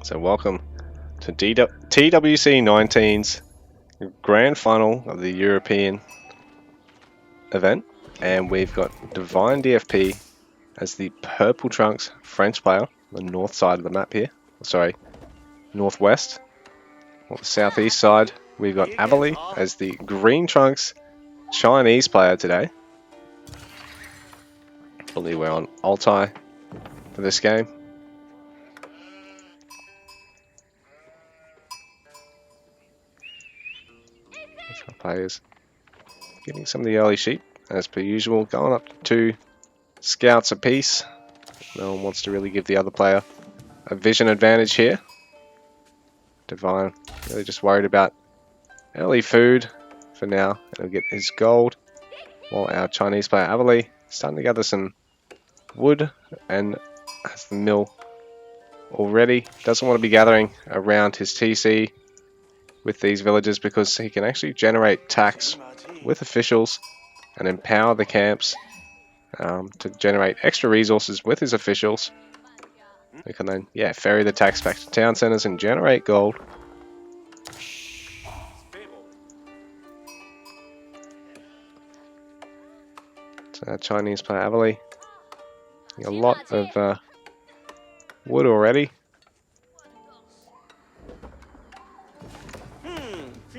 So welcome to TWC19's grand final of the European event, and we've got Divine DFP as the purple trunks French player on the north side of the map here. Sorry, northwest. On the southeast side, we've got Avely as the green trunks Chinese player today. I believe we're on Altai for this game. Players getting some of the early sheep as per usual, going up to 2 scouts apiece. No one wants to really give the other player a vision advantage here. Divine really just worried about early food for now, and he'll get his gold, while our Chinese player Avely starting to gather some wood and has the mill already. Doesn't want to be gathering around his TC with these villages because he can actually generate tax with officials and empower the camps to generate extra resources with his officials. We can then, ferry the tax back to town centers and generate gold. So our Chinese player Avely, a lot of wood already.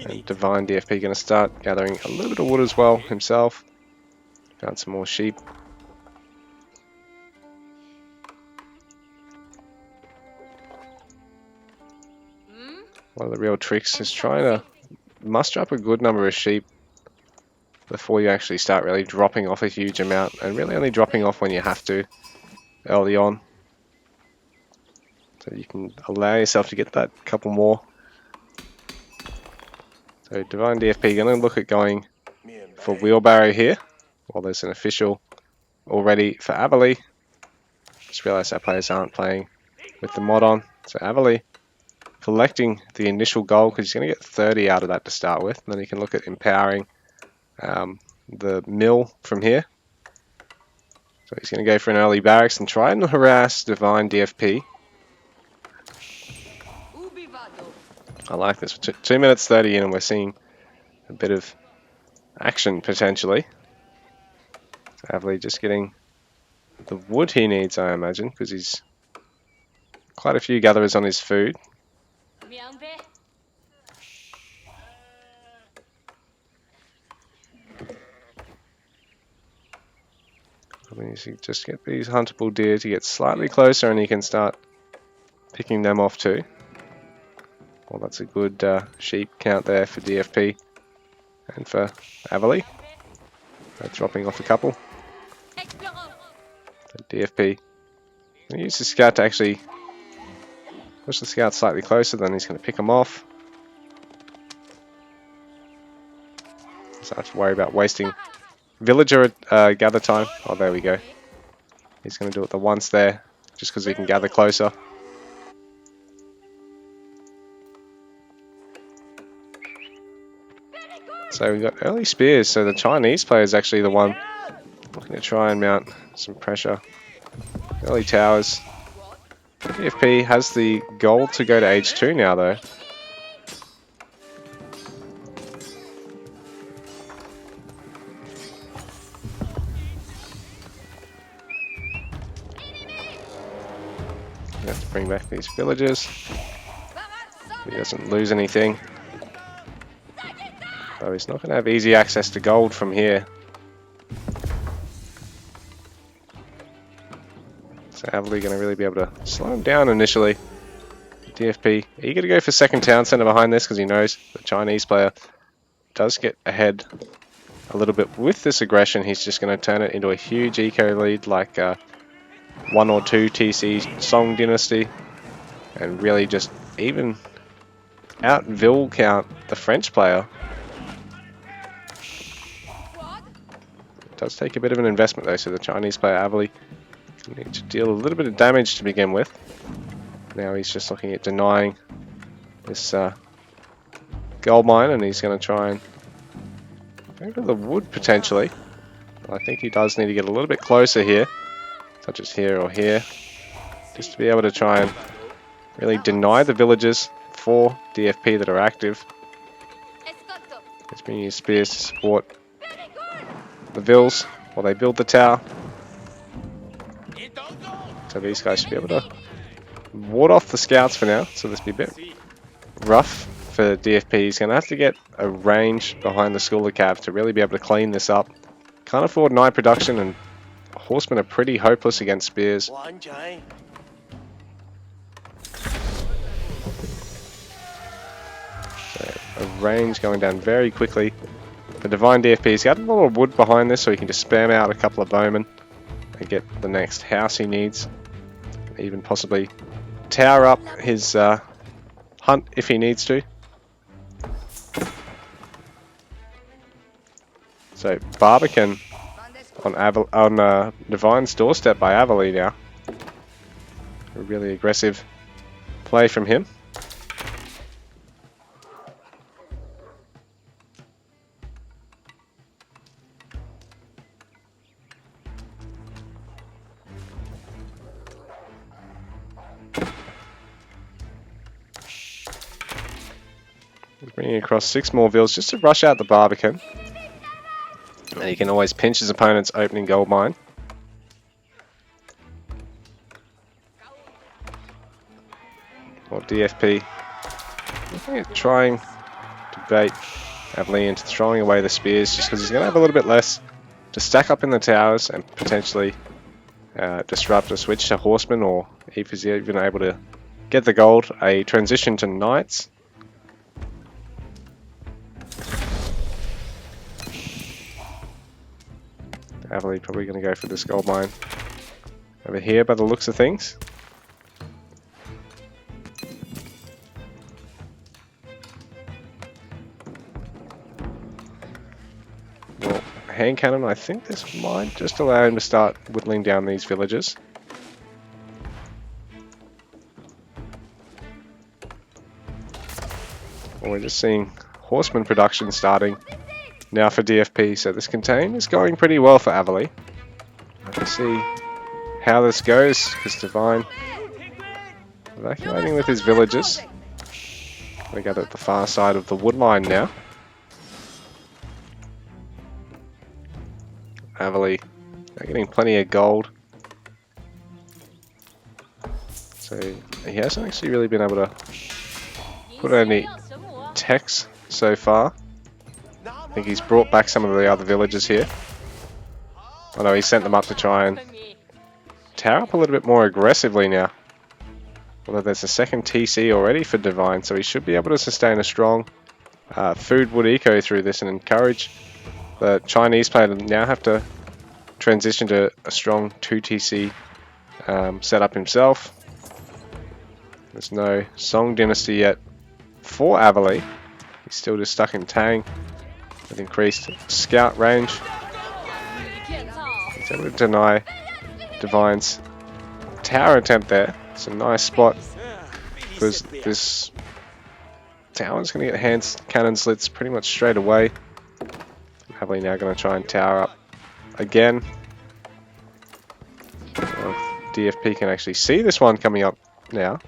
And Divine DFP going to start gathering a little bit of wood as well himself. Found some more sheep. One of the real tricks is trying to muster up a good number of sheep before you actually start really dropping off a huge amount, and really only dropping off when you have to early on. So you can allow yourself to get that couple more. So Divine DFP going to look at going for wheelbarrow here, while there's an official already for Avely. Just realised our players aren't playing with the mod on. So Avely collecting the initial goal because he's going to get 30 out of that to start with, and then he can look at empowering the mill from here. So he's going to go for an early barracks and try and harass Divine DFP. I like this. 2 minutes 30 in and we're seeing a bit of action potentially. So Avely just getting the wood he needs, I imagine, because he's quite a few gatherers on his food. I mean, you just get these huntable deer to get slightly closer and you can start picking them off too. Well, that's a good sheep count there for DFP and for Avely. Dropping off a couple. So DFP going to use the scout to actually push the scout slightly closer, then he's going to pick them off. So I have to worry about wasting villager gather time. Oh, there we go. He's going to do it the once there, just because he can gather closer. So we've got early spears, so the Chinese player is actually the one looking to try and mount some pressure. Early towers. DFP has the goal to go to age 2 now though. We have to bring back these villagers. He doesn't lose anything. So he's not going to have easy access to gold from here. So Avely going to really be able to slow him down initially. DFP eager to go for second town center behind this because he knows the Chinese player does get ahead a little bit with this aggression. He's just going to turn it into a huge eco lead like 1 or 2 TC Song Dynasty, and really just even out Vil count the French player. It does take a bit of an investment though, so the Chinese player Avely need to deal a little bit of damage to begin with. Now he's just looking at denying this gold mine, and he's going to try and go to the wood potentially. I think he does need to get a little bit closer here, such as here or here, just to be able to try and really deny the villagers for DFP that are active. He's been using spears to support the vills while they build the tower. So these guys should be able to ward off the scouts for now. So this will be a bit rough for DFP. He's going to have to get a range behind the school of cav to really be able to clean this up. Can't afford night production, and horsemen are pretty hopeless against spears. A range going down very quickly. The Divine DFP's got a lot of wood behind this, so he can just spam out a couple of bowmen and get the next house he needs. Even possibly tower up his hunt if he needs to. So Barbican on Divine's doorstep by Avely now. A really aggressive play from him. Bringing across 6 more vills just to rush out the Barbican. And he can always pinch his opponent's opening gold mine. Or DFP. Looking at trying to bait Avely into throwing away the spears just because he's going to have a little bit less to stack up in the towers and potentially disrupt a switch to horsemen, or if he's even able to get the gold, a transition to knights. Avely probably going to go for this gold mine over here by the looks of things. Well, hand cannon, I think this might just allow him to start whittling down these villagers. Well, we're just seeing horseman production starting now for DFP, so this contain is going pretty well for Avely. Let's see how this goes, because Divine evacuating with his villagers. We gather at the far side of the wood line now. Avely, they're getting plenty of gold. So he hasn't actually really been able to put any techs so far. I think he's brought back some of the other villagers here. Oh no, he sent them up to try and tower up a little bit more aggressively now. Although there's a second TC already for Divine, so he should be able to sustain a strong food wood eco through this and encourage the Chinese player to now have to transition to a strong 2 TC setup himself. There's no Song Dynasty yet for Avely. He's still just stuck in Tang with increased scout range. He's able to deny Divine's tower attempt there. It's a nice spot because this tower is going to get hand cannon slits pretty much straight away. Avely now going to try and tower up again. Well, DFP can actually see this one coming up now.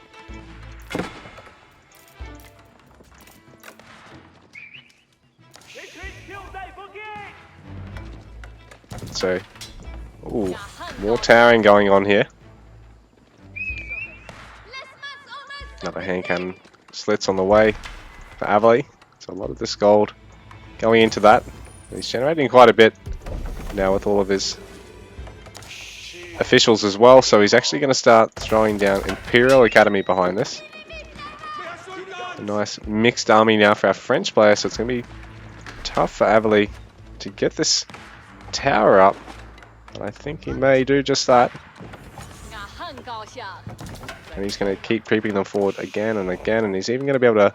So, ooh, more towering going on here. Another hand cannon slits on the way for Avely. So a lot of this gold going into that. He's generating quite a bit now with all of his officials as well. So he's actually going to start throwing down Imperial Academy behind this. A nice mixed army now for our French player. So it's going to be tough for Avely to get this tower up, but I think he may do just that. And he's going to keep creeping them forward again and again, and he's even going to be able to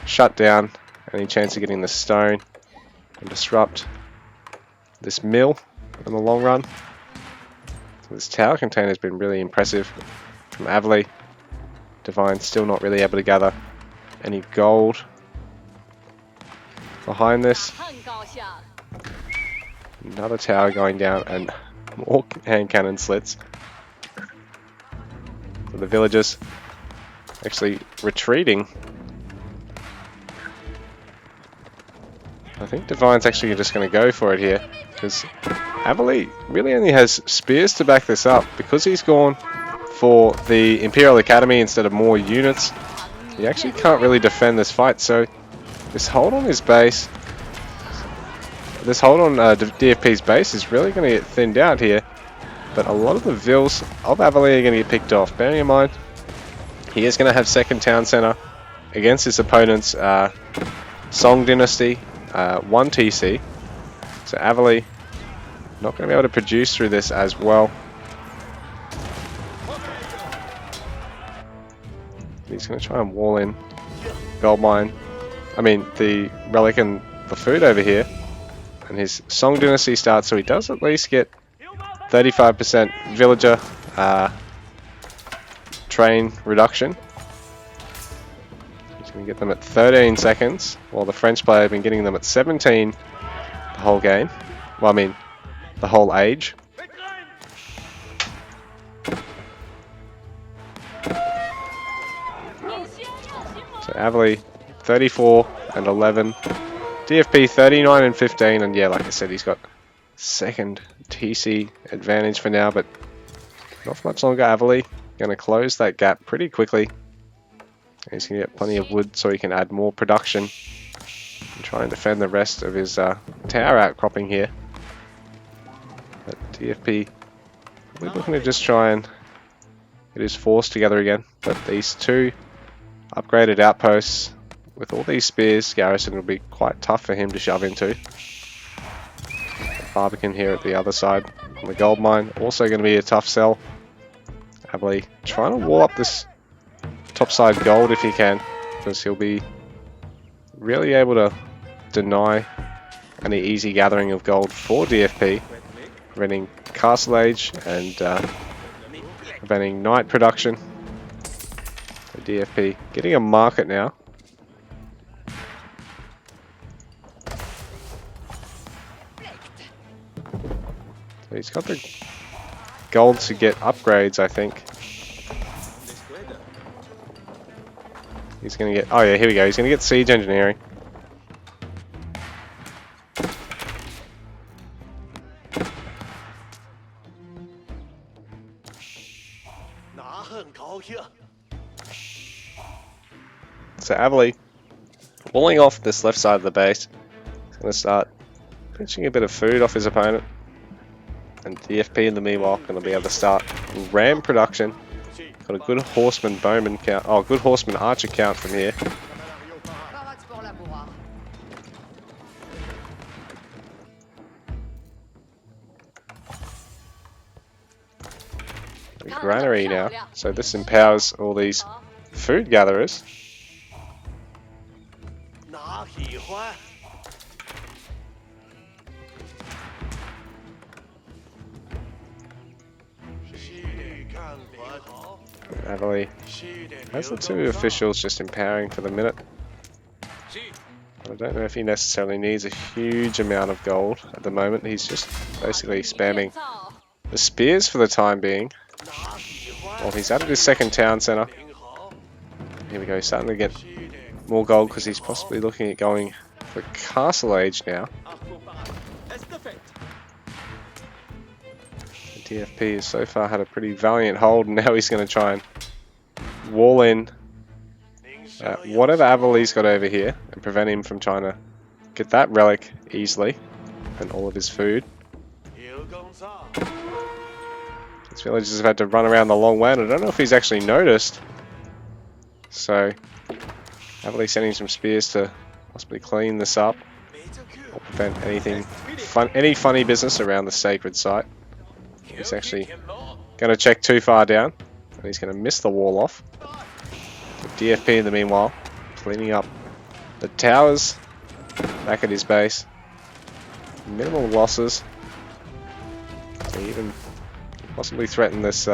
shut down any chance of getting the stone and disrupt this mill in the long run. So this tower container has been really impressive from Avely. Divine still not really able to gather any gold behind this. Another tower going down and more hand cannon slits. So the villagers actually retreating. I think Divine's actually just going to go for it here, because Avely really only has spears to back this up. Because he's gone for the Imperial Academy instead of more units, he actually can't really defend this fight. So this hold on his base, this hold on DFP's base is really going to get thinned out here. But a lot of the vills of Avely are going to get picked off. Bearing in mind, he is going to have second town center against his opponent's Song Dynasty 1 TC. So Avely not going to be able to produce through this as well. He's going to try and wall in gold mine. I mean the relic and the food over here. And his Song Dynasty starts, so he does at least get 35% villager train reduction. He's going to get them at 13 seconds, while the French player have been getting them at 17 the whole game. Well, I mean, the whole age. So Avely 34 and 11, DFP 39 and 15, and yeah, like I said, he's got second TC advantage for now, but not for much longer. Avely going to close that gap pretty quickly. He's going to get plenty of wood so he can add more production and try and defend the rest of his tower outcropping here. But DFP we're looking to just try and get his force together again. But these two upgraded outposts with all these spears, garrison will be quite tough for him to shove into. Barbican here at the other side on the gold mine, also going to be a tough sell. Avely trying to wall up this topside gold if he can, because he'll be really able to deny any easy gathering of gold for DFP, preventing Castle Age and preventing night production. So DFP getting a market now. So he's got the gold to get upgrades, I think. He's going to get... Oh yeah, here we go. He's going to get siege engineering. So Avely, walling off this left side of the base, he's going to start pinching a bit of food off his opponent. And DFP in the meanwhile going to be able to start ram production. Got a good horseman bowman count. Oh, good horseman archer count from here. A granary now, so this empowers all these food gatherers. Avely has the two officials just empowering for the minute. I don't know if he necessarily needs a huge amount of gold at the moment. He's just basically spamming the spears for the time being. Well, he's added his second town center. Here we go, he's starting to get more gold because he's possibly looking at going for Castle Age now. DFP has so far had a pretty valiant hold, and now he's going to try and wall in whatever Avely's got over here and prevent him from trying to get that relic easily and all of his food. These villagers have had to run around the long way, and I don't know if he's actually noticed. So Avely sending some spears to possibly clean this up or prevent anything any funny business around the sacred site. He's actually going to check too far down, and he's going to miss the wall off. DFP in the meanwhile, cleaning up the towers back at his base. Minimal losses. So he even possibly threaten this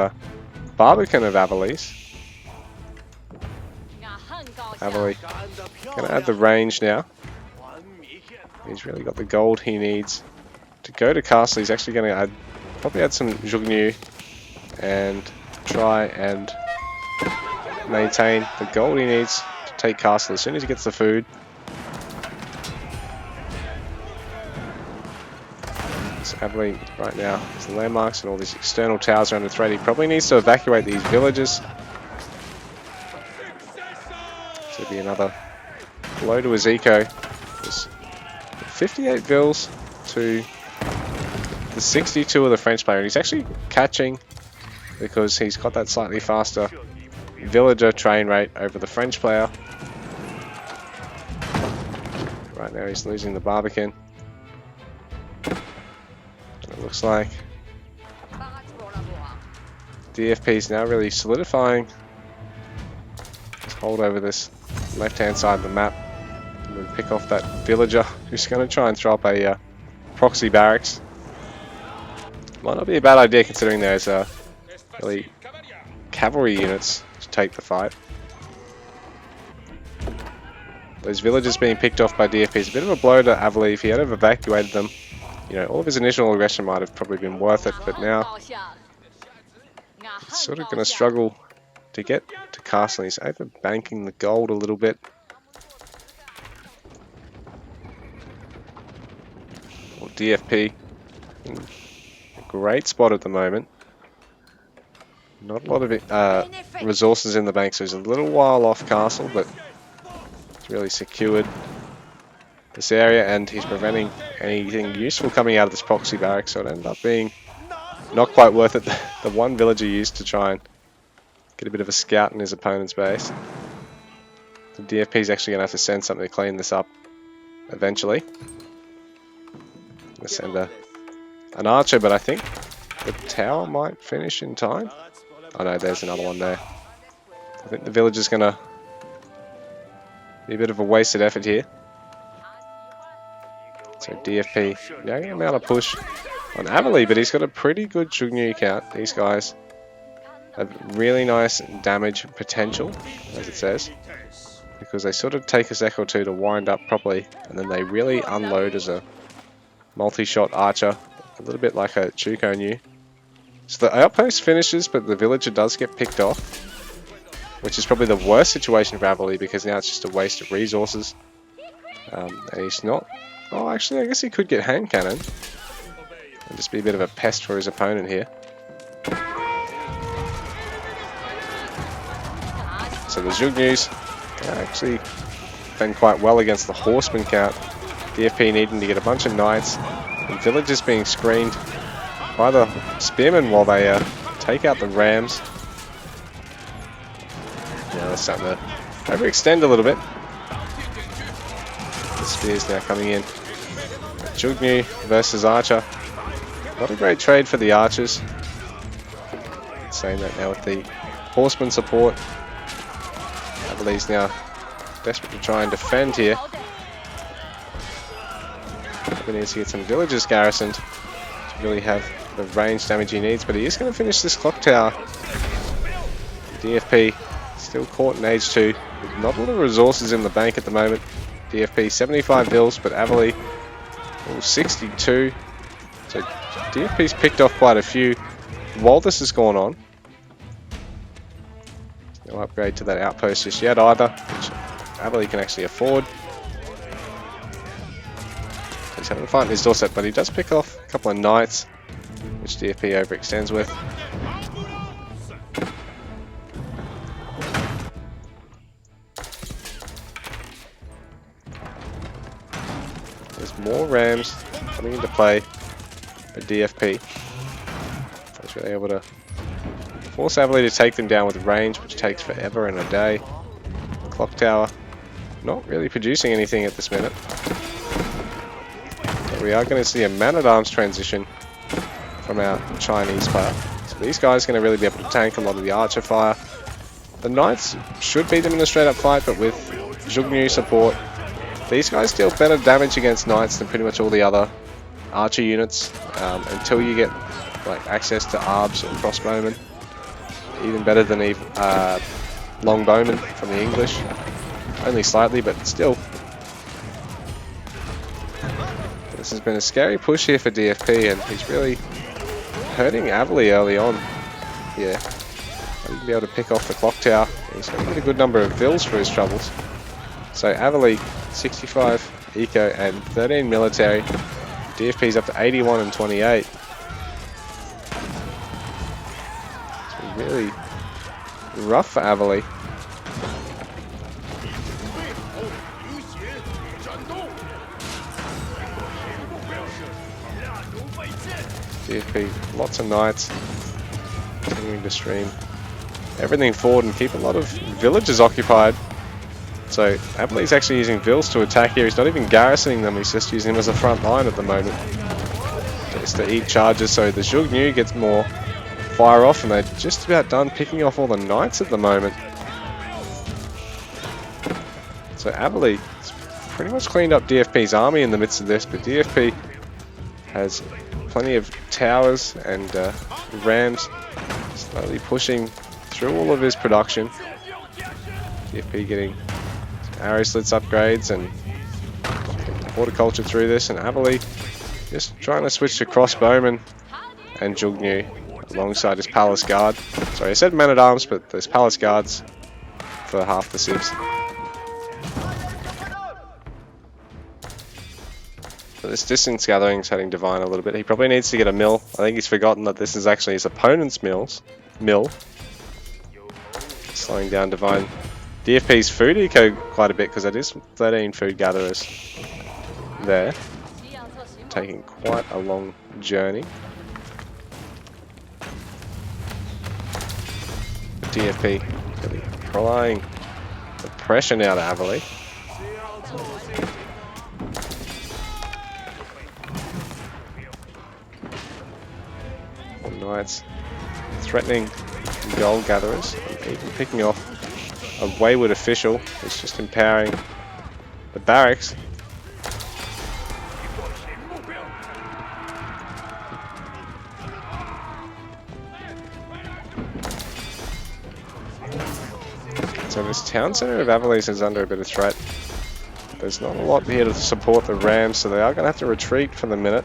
Barbican of Avely's. Avely going to add the range now. He's really got the gold he needs to go to castle. He's actually going to probably add some Jugnu and try and maintain the gold he needs to take castle as soon as he gets the food. So Avely right now has the landmarks and all these external towers are under threat. He probably needs to evacuate these villages. So it'll be another blow to his eco. There's 58 vills to the 62 of the French player, and he's actually catching because he's got that slightly faster villager train rate over the French player. Right now he's losing the Barbican. It looks like DFP is now really solidifying his hold over this left-hand side of the map. And we'll pick off that villager who's going to try and throw up a proxy barracks. Might not be a bad idea considering there's really cavalry units to take the fight. Those villagers being picked off by DFP is a bit of a blow to Avely. If he had evacuated them, you know, all of his initial aggression might have probably been worth it, but now he's sort of going to struggle to get to castle. He's over-banking the gold a little bit. Well, DFP in a great spot at the moment. Not a lot of resources in the bank, so he's a little while off castle, but he's really secured this area and he's preventing anything useful coming out of this proxy barrack, so it ended up being not quite worth it. The one villager used to try and get a bit of a scout in his opponent's base. The DFP is actually going to have to send something to clean this up eventually. Let's send an archer, but I think the tower might finish in time. Oh no, there's another one there. I think the villager's going to be a bit of a wasted effort here. So DFP, yeah, going to mount a push on Avely, but he's got a pretty good Jugnu count. These guys have really nice damage potential, as it says, because they sort of take a sec or two to wind up properly, and then they really unload as a multi-shot archer, a little bit like a Chuko knew. So the outpost finishes, but the villager does get picked off, which is probably the worst situation for Avely, because now it's just a waste of resources. And he's not... Oh, actually, I guess he could get hand cannon and just be a bit of a pest for his opponent here. So the Jugnus actually done quite well against the horseman count. DFP needing to get a bunch of knights and villagers being screened by the spearmen while they take out the rams. Yeah, that's starting to overextend a little bit. The spears now coming in. Jugnu versus Archer. Not a great trade for the archers. Saying that now with the horseman support. Avely's now desperate to try and defend here. He needs to get some villagers garrisoned to really have the range damage he needs, but he is going to finish this clock tower. DFP still caught in age 2. Not a lot of resources in the bank at the moment. DFP 75 vills, but Avely 62. So DFP's picked off quite a few while this has gone on. No upgrade to that outpost just yet either, which Avely can actually afford. He's having fun in his doorstep, but he does pick off a couple of knights, which DFP overextends with. There's more rams coming into play for DFP. He's really able to force Avely to take them down with range, which takes forever and a day. Clock tower not really producing anything at this minute. But we are going to see a man-at-arms transition from our Chinese player. So these guys are going to really be able to tank a lot of the archer fire. The knights should beat them in a straight-up fight, but with Jugnu support, these guys deal better damage against knights than pretty much all the other archer units, until you get like access to arbs or crossbowmen. Even better than longbowmen from the English. Only slightly, but still. This has been a scary push here for DFP, and he's really hurting Avely early on. Yeah, to be able to pick off the clock tower. He's going to get a good number of vills for his troubles. So Avely, 65 eco and 13 military. DFP's up to 81 and 28. It's been really rough for Avely. DFP, lots of knights, continuing to stream everything forward and keep a lot of villages occupied. So Avely's actually using vills to attack here. He's not even garrisoning them, he's just using them as a front line at the moment. Just to eat charges, so the Zhug Nu gets more fire off, and they're just about done picking off all the knights at the moment. So Avely pretty much cleaned up DFP's army in the midst of this, but DFP has plenty of towers and rams slowly pushing through all of his production. DFP getting arrow slits upgrades and horticulture through this, and Avely just trying to switch to crossbowmen and Zhug Nu alongside his palace guard. Sorry, I said men-at-arms, but there's palace guards for half the civs. So this distance gathering is heading Divine a little bit. He probably needs to get a mill. I think he's forgotten that this is actually his opponent's mill. Slowing down Divine. DFP's food eco quite a bit because it is 13 food gatherers there. Taking quite a long journey. DFP really applying the pressure now to Avely. Knights threatening gold gatherers, and even picking off a wayward official who's just empowering the barracks. So this town centre of Avely's is under a bit of threat. There's not a lot here to support the Rams, so they are going to have to retreat for the minute.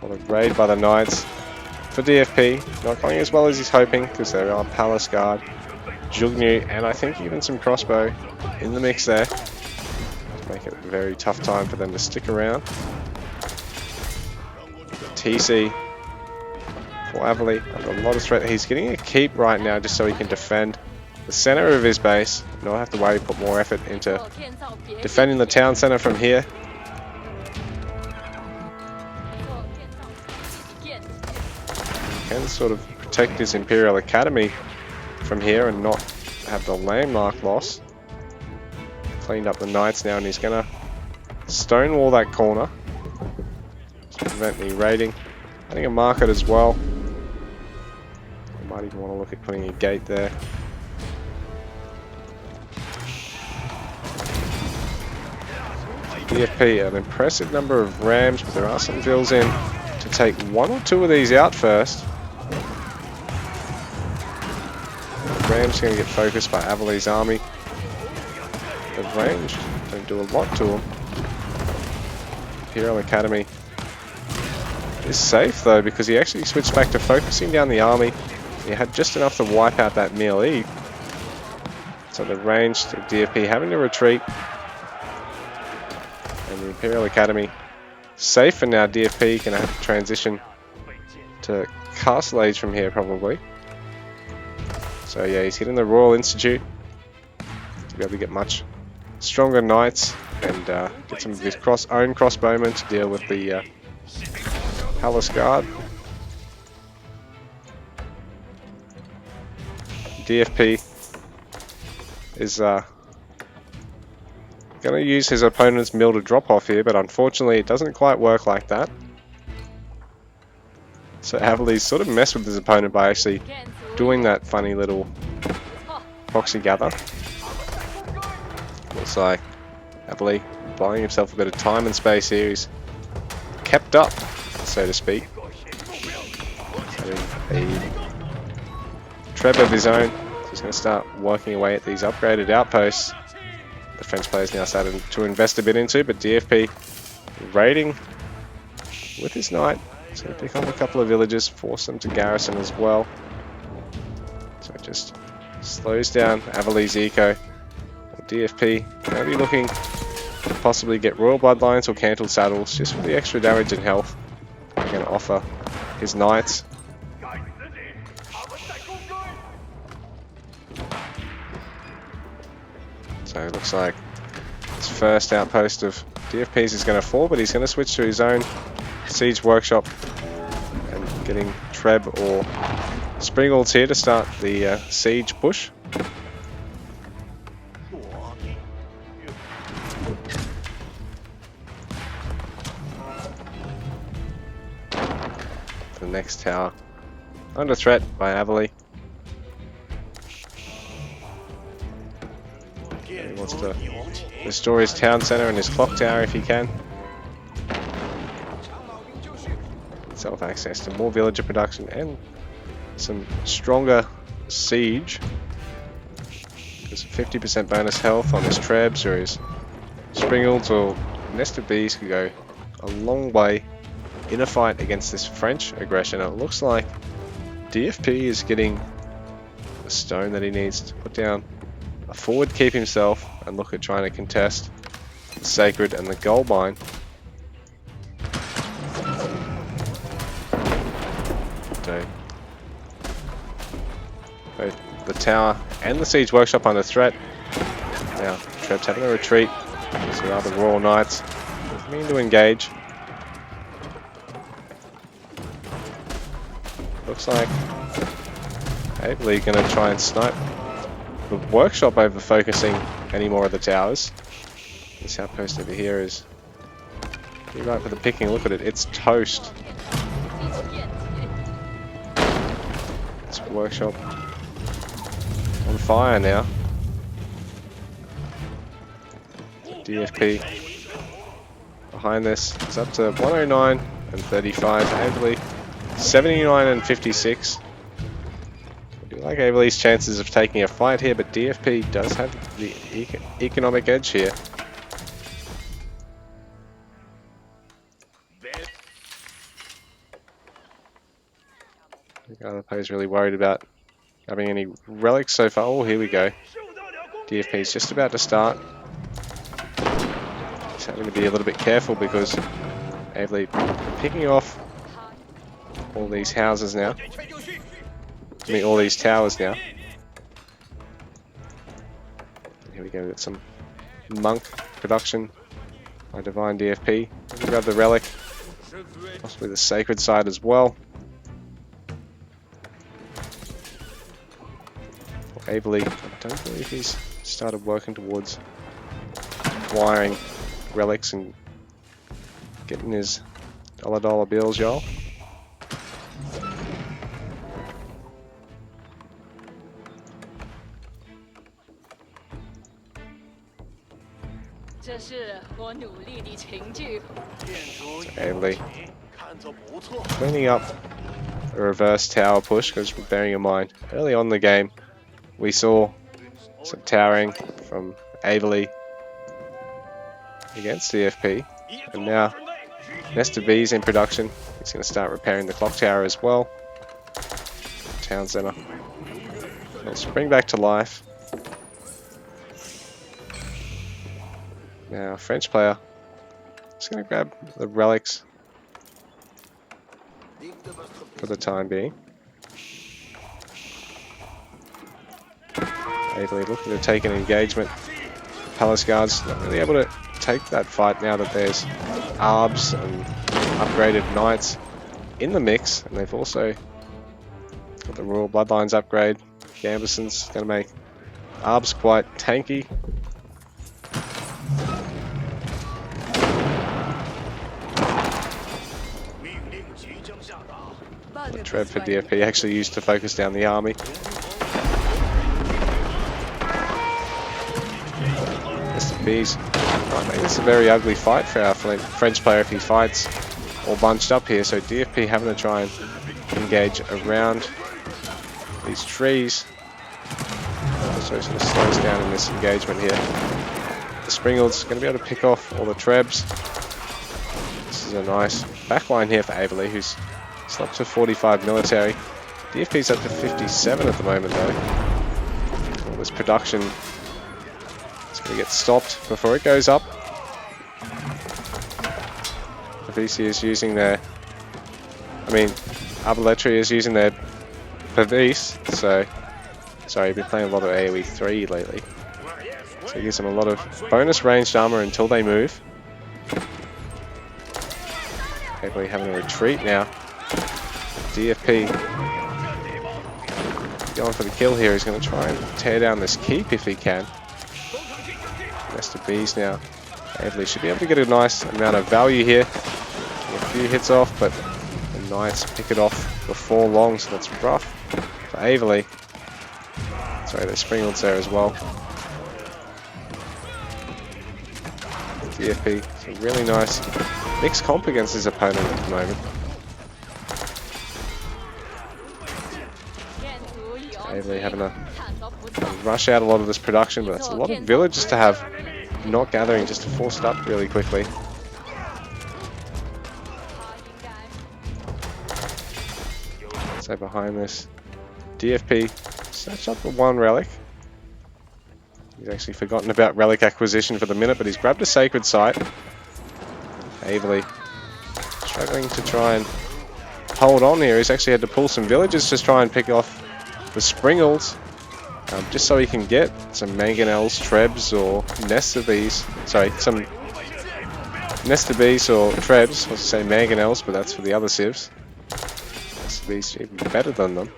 A raid by the Knights for DFP, not going as well as he's hoping because there are Palace Guard, Zhug Nu, and I think even some crossbow in the mix there. Make it a very tough time for them to stick around. TC for Avely under a lot of threat. He's getting a keep right now just so he can defend the center of his base. Not have to worry, put more effort into defending the town center from here. Can sort of protect his Imperial Academy from here and not have the landmark loss. Cleaned up the Knights now, and he's going to stonewall that corner to prevent any raiding. Adding a market as well. I might even want to look at putting a gate there. DFP, an impressive number of rams, but there are some vills in to take one or two of these out first. The Rams going to get focused by Avely's army. The range don't do a lot to them. Imperial Academy is safe though because he actually switched back to focusing down the army. He had just enough to wipe out that melee. So the range of DFP having to retreat. And the Imperial Academy safe for now. DFP going to have to transition to Castle Age from here probably. So yeah, he's hitting the Royal Institute to be able to get much stronger knights and get some of his own crossbowmen to deal with the Palace Guard. DFP is going to use his opponent's mill to drop off here, but unfortunately it doesn't quite work like that. So Avely's sort of messed with his opponent by actually doing that funny little proxy gather. Looks like Avely buying himself a bit of time and space here. He's kept up, so to speak. Having a treb of his own. So he's going to start working away at these upgraded outposts. The French players now starting to invest a bit into, but DFP raiding with his knight So pick up a couple of villages, force them to garrison as well. So it just slows down Avely's eco. DFP going to be looking to possibly get Royal Bloodlines or Cantled Saddles just for the extra damage and health they're going to offer his knights. So it looks like his first outpost of DFPs is going to fall, but he's going to switch to his own siege workshop and getting Treb or Springald's here to start the siege push. The next tower under threat by Avely. He wants to restore his town center and his clock tower if he can. Self-access to more villager production and some stronger siege. There's a 50% bonus health on his Trebs or his Springalds or Nested Bees could go a long way in a fight against this French aggression. It looks like DFP is getting the stone that he needs to put down a forward keep himself and look at trying to contest the Sacred and the Gold Mine. So both the tower and the siege workshop under threat. Now Treb's having a retreat. So are the Royal Knights mean to engage. Looks like Avely going to try and snipe the workshop over focusing any more of the towers. This outpost over here is pretty right for the picking. Look at it, it's toast. This workshop on fire now. DFP behind this is up to 109 and 35. Avely 79 and 56. I do like Avely's chances of taking a fight here, but DFP does have the economic edge here. I think other players really worried about having any relics so far. Oh, here we go. DFP is just about to start. He's having to be a little bit careful because Avely picking off all these houses now. I mean, all these towers now. And here we go, got some monk production by Divine DFP. We grab the relic, possibly the sacred side as well. Avely, I don't believe he's started working towards acquiring relics and getting his dollar bills, y'all. Avely cleaning up a reverse tower push, because bearing in mind early on in the game we saw some towering from Avely against DFP, and now Nested Bees in production. He's going to start repairing the clock tower as well. Town center. It'll spring back to life. Now, French player is going to grab the relics for the time being. Avely looking to take an engagement. Palace Guards not really able to take that fight now that there's ARBs and upgraded Knights in the mix, and they've also got the Royal Bloodlines upgrade. Gambeson's going to make ARBs quite tanky. The Treb for DFP actually used to focus down the army. Nested Bees might make this a very ugly fight for our French player if he fights all bunched up here. So DFP having to try and engage around these trees. So he's going to slow us down in this engagement here. The Springald's going to be able to pick off all the Trebs. This is a nice backline here for Avely, who's up to 45 military. DFP's up to 57 at the moment though. All this production is going to get stopped before it goes up. The VC is using their... Avely is using their Pavis, so... Sorry, I've been playing a lot of AoE 3 lately. So it gives them a lot of bonus ranged armor until they move. Avely having a retreat now. DFP going for the kill here. He's going to try and tear down this keep if he can. Nest of bees now. Avely should be able to get a nice amount of value here. Get a few hits off, but the Knights pick it off before long, so that's rough for Avely. Sorry, there's Springalds there as well. DFP, it's a really nice mixed comp against his opponent at the moment. Avely having to rush out a lot of this production, but that's a lot of villages to have not gathering just to force it up really quickly. So behind this, DFP snatched up the one relic. He's actually forgotten about relic acquisition for the minute, but he's grabbed a sacred site. Avely struggling to try and hold on here. He's actually had to pull some villagers to try and pick off the Springalds, just so he can get some mangonels, trebs, or nests of bees. Sorry, some nest of bees or trebs. I was to say mangonels, but that's for the other civs. Nest of bees even better than them.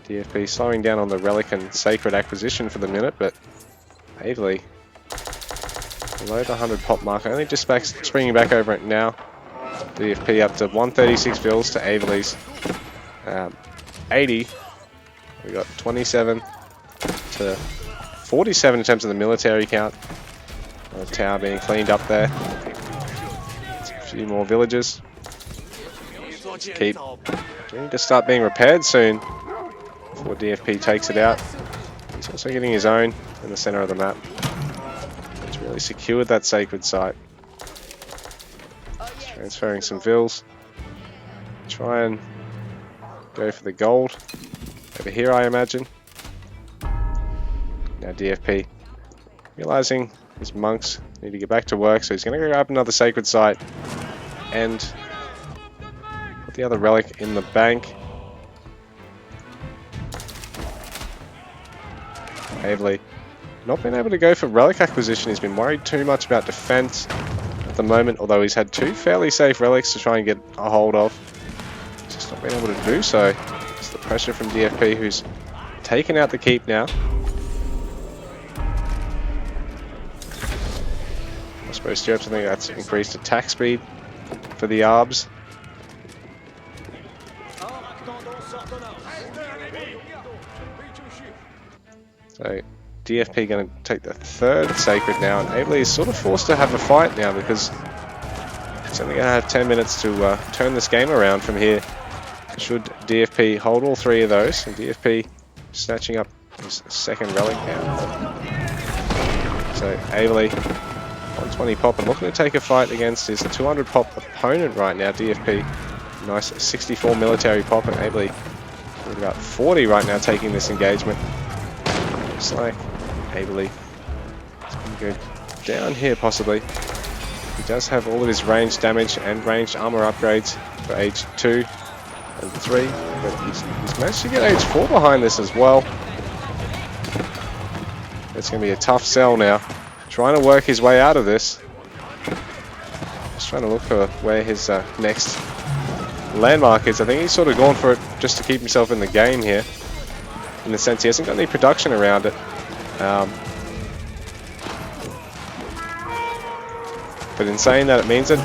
DFP slowing down on the relic and sacred acquisition for the minute, but Avely below the 100 pop mark, only just springing back over it now. DFP up to 136 vills to Avely's 80. We got 27 to 47 in terms of the military count. The tower being cleaned up there. A few more villages. Keep need to start being repaired soon before DFP takes it out. He's also getting his own in the center of the map. He's really secured that sacred site. Transferring some vills. Try and go for the gold over here, I imagine. Now DFP realizing his monks need to get back to work, so he's going to grab another sacred site and put the other relic in the bank. Avely not been able to go for relic acquisition. He's been worried too much about defense at the moment, although he's had two fairly safe relics to try and get a hold of. He's just not been able to do so. It's the pressure from DFP, who's taken out the keep now. I suppose you have to think that's increased attack speed for the ARBs. So DFP going to take the third sacred now, and Avely is sort of forced to have a fight now because he's only going to have 10 minutes to turn this game around from here. Should DFP hold all three of those, and DFP snatching up his second relic now. So Avely 120 pop and looking to take a fight against his 200 pop opponent right now. DFP nice 64 military pop, and Avely with about 40 right now taking this engagement. Looks like Avely is going to go down here possibly. He does have all of his ranged damage and ranged armor upgrades for age 2 and 3, but he's managed to get age 4 behind this as well. It's going to be a tough sell now. Trying to work his way out of this. Just trying to look for where his next landmark is. I think he's sort of gone for it just to keep himself in the game here. In the sense he hasn't got any production around it. But in saying that, it means that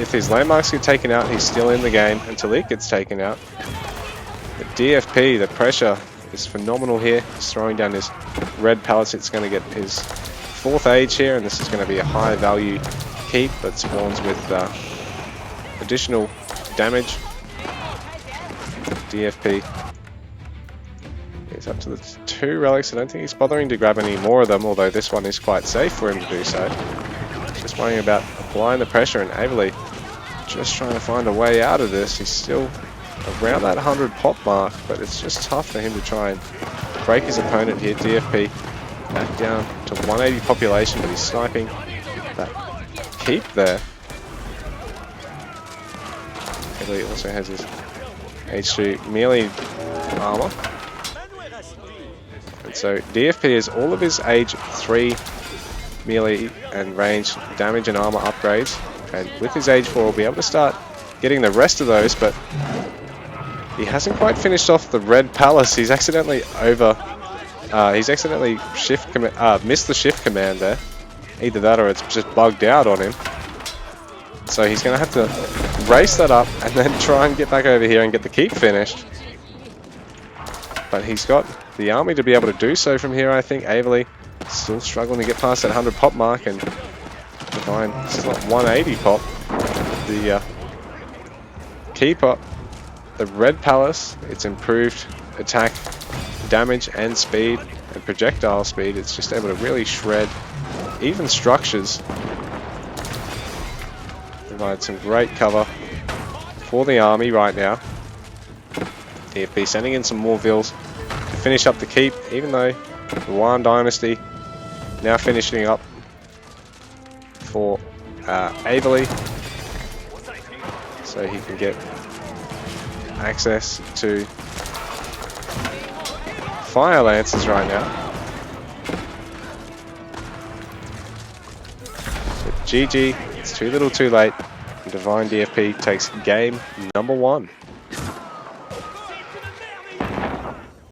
if his landmarks get taken out, he's still in the game until it gets taken out. The DFP, the pressure is phenomenal here. He's throwing down his red pellets. It's going to get his 4th age here, and this is going to be a high value keep that spawns with additional damage. DFP He's up to the 2 relics. I don't think he's bothering to grab any more of them, although this one is quite safe for him to do so. Just worrying about applying the pressure, and Avely just trying to find a way out of this. He's still around that 100 pop mark, but it's just tough for him to try and break his opponent here. DFP back down to 180 population, but he's sniping that keep there. Avely also has his H2 melee armor. And so DFP has all of his age 3 melee and range damage and armor upgrades, and with his age 4 will be able to start getting the rest of those, but he hasn't quite finished off the red palace. He's accidentally missed the shift command there. Either that or it's just bugged out on him. So he's going to have to race that up and then try and get back over here and get the keep finished. But he's got the army to be able to do so from here, I think. Avely still struggling to get past that 100 pop mark, and Divine, this is not 180 pop. The keep up, the red palace, it's improved attack damage and speed and projectile speed. It's just able to really shred even structures. Provide some great cover for the army right now. DFP sending in some more vills to finish up the keep, even though the Yuan Dynasty now finishing up for Avely, so he can get access to fire lances right now. But GG, it's too little too late. Divine DFP takes game number 1.